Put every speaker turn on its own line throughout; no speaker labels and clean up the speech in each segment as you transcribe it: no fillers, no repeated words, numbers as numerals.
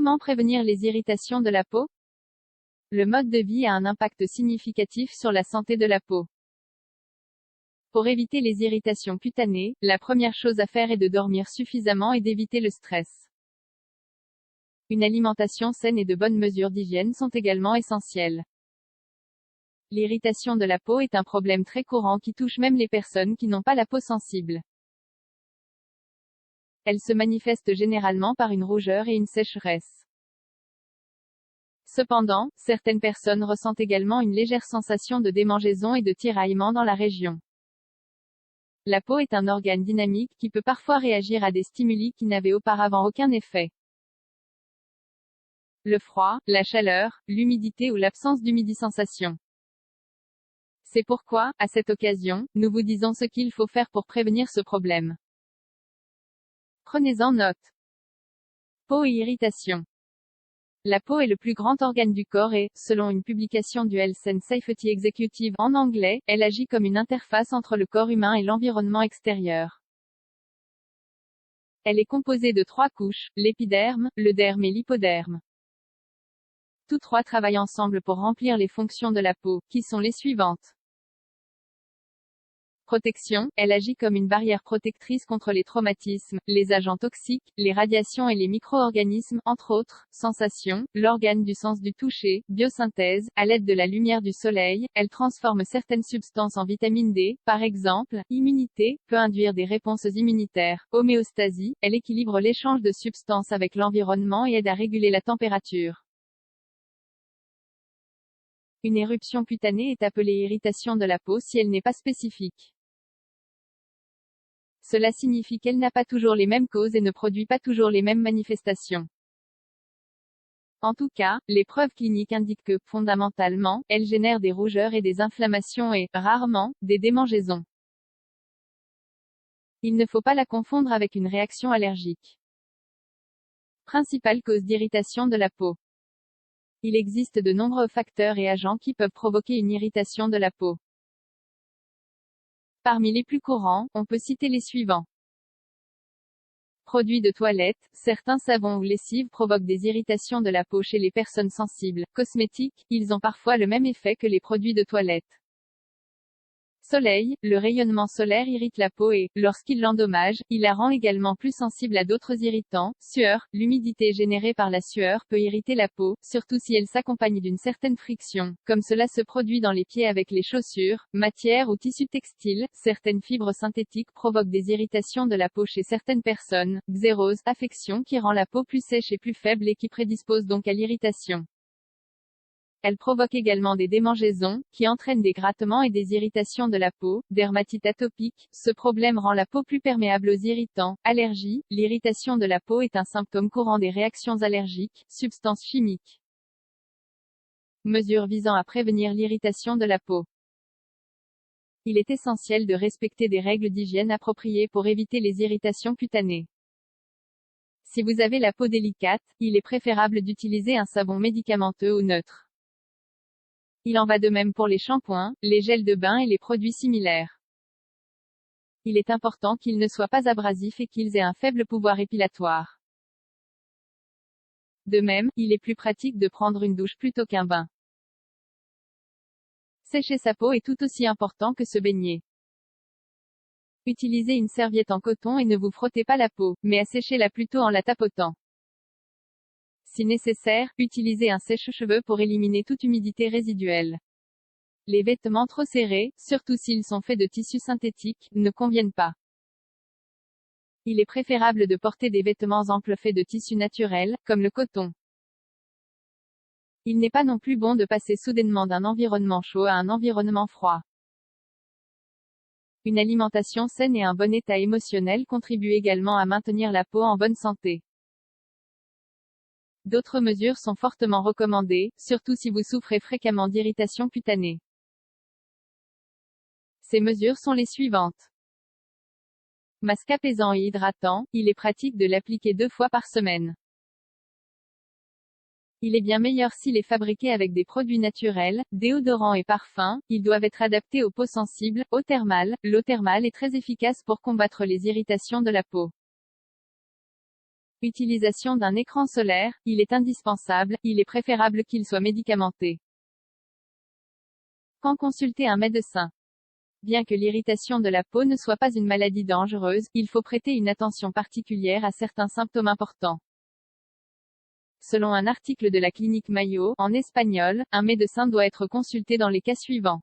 Comment prévenir les irritations de la peau? Le mode de vie a un impact significatif sur la santé de la peau. Pour éviter les irritations cutanées, la première chose à faire est de dormir suffisamment et d'éviter le stress. Une alimentation saine et de bonnes mesures d'hygiène sont également essentielles. L'irritation de la peau est un problème très courant qui touche même les personnes qui n'ont pas la peau sensible. Elle se manifeste généralement par une rougeur et une sécheresse. Cependant, certaines personnes ressentent également une légère sensation de démangeaison et de tiraillement dans la région. La peau est un organe dynamique qui peut parfois réagir à des stimuli qui n'avaient auparavant aucun effet. Le froid, la chaleur, l'humidité ou l'absence d'humidisensation. C'est pourquoi, à cette occasion, nous vous disons ce qu'il faut faire pour prévenir ce problème. Prenez-en note. Peau et irritation. La peau est le plus grand organe du corps et, selon une publication du Health and Safety Executive en anglais, elle agit comme une interface entre le corps humain et l'environnement extérieur. Elle est composée de 3 couches, l'épiderme, le derme et l'hypoderme. Tous 3 travaillent ensemble pour remplir les fonctions de la peau, qui sont les suivantes. Protection, elle agit comme une barrière protectrice contre les traumatismes, les agents toxiques, les radiations et les micro-organismes, entre autres. Sensation, l'organe du sens du toucher. Biosynthèse, à l'aide de la lumière du soleil, elle transforme certaines substances en vitamine D, par exemple. Immunité, peut induire des réponses immunitaires. Homéostasie, elle équilibre l'échange de substances avec l'environnement et aide à réguler la température. Une éruption cutanée est appelée irritation de la peau si elle n'est pas spécifique. Cela signifie qu'elle n'a pas toujours les mêmes causes et ne produit pas toujours les mêmes manifestations. En tout cas, les preuves cliniques indiquent que, fondamentalement, elle génère des rougeurs et des inflammations et, rarement, des démangeaisons. Il ne faut pas la confondre avec une réaction allergique. Principale cause d'irritation de la peau. Il existe de nombreux facteurs et agents qui peuvent provoquer une irritation de la peau. Parmi les plus courants, on peut citer les suivants. Produits de toilette, certains savons ou lessives provoquent des irritations de la peau chez les personnes sensibles. Cosmétiques, ils ont parfois le même effet que les produits de toilette. Soleil, le rayonnement solaire irrite la peau et, lorsqu'il l'endommage, il la rend également plus sensible à d'autres irritants. Sueur, l'humidité générée par la sueur peut irriter la peau, surtout si elle s'accompagne d'une certaine friction, comme cela se produit dans les pieds avec les chaussures. Matière ou tissu textile, certaines fibres synthétiques provoquent des irritations de la peau chez certaines personnes. Xérose, affection qui rend la peau plus sèche et plus faible et qui prédispose donc à l'irritation. Elle provoque également des démangeaisons, qui entraînent des grattements et des irritations de la peau. Dermatite atopique, ce problème rend la peau plus perméable aux irritants. Allergie, l'irritation de la peau est un symptôme courant des réactions allergiques. Substances chimiques. Mesures visant à prévenir l'irritation de la peau. Il est essentiel de respecter des règles d'hygiène appropriées pour éviter les irritations cutanées. Si vous avez la peau délicate, il est préférable d'utiliser un savon médicamenteux ou neutre. Il en va de même pour les shampoings, les gels de bain et les produits similaires. Il est important qu'ils ne soient pas abrasifs et qu'ils aient un faible pouvoir épilatoire. De même, il est plus pratique de prendre une douche plutôt qu'un bain. Sécher sa peau est tout aussi important que se baigner. Utilisez une serviette en coton et ne vous frottez pas la peau, mais asséchez-la plutôt en la tapotant. Si nécessaire, utilisez un sèche-cheveux pour éliminer toute humidité résiduelle. Les vêtements trop serrés, surtout s'ils sont faits de tissu synthétique, ne conviennent pas. Il est préférable de porter des vêtements amples faits de tissu naturel, comme le coton. Il n'est pas non plus bon de passer soudainement d'un environnement chaud à un environnement froid. Une alimentation saine et un bon état émotionnel contribuent également à maintenir la peau en bonne santé. D'autres mesures sont fortement recommandées, surtout si vous souffrez fréquemment d'irritation cutanée. Ces mesures sont les suivantes. Masque apaisant et hydratant, il est pratique de l'appliquer 2 fois par semaine. Il est bien meilleur s'il est fabriqué avec des produits naturels, déodorants et parfums. Ils doivent être adaptés aux peaux sensibles. Eau thermale, l'eau thermale est très efficace pour combattre les irritations de la peau. Utilisation d'un écran solaire, il est indispensable, il est préférable qu'il soit médicamenté. Quand consulter un médecin? Bien que l'irritation de la peau ne soit pas une maladie dangereuse, il faut prêter une attention particulière à certains symptômes importants. Selon un article de la clinique Mayo, en espagnol, un médecin doit être consulté dans les cas suivants.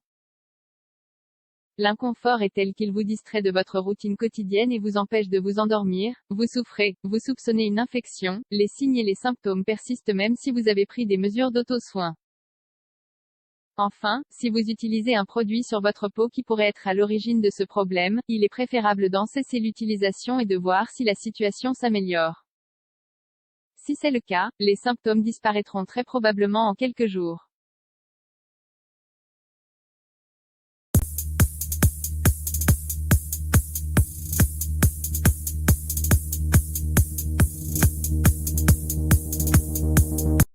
L'inconfort est tel qu'il vous distrait de votre routine quotidienne et vous empêche de vous endormir, vous souffrez, vous soupçonnez une infection, les signes et les symptômes persistent même si vous avez pris des mesures d'auto-soin. Enfin, si vous utilisez un produit sur votre peau qui pourrait être à l'origine de ce problème, il est préférable d'en cesser l'utilisation et de voir si la situation s'améliore. Si c'est le cas, les symptômes disparaîtront très probablement en quelques jours.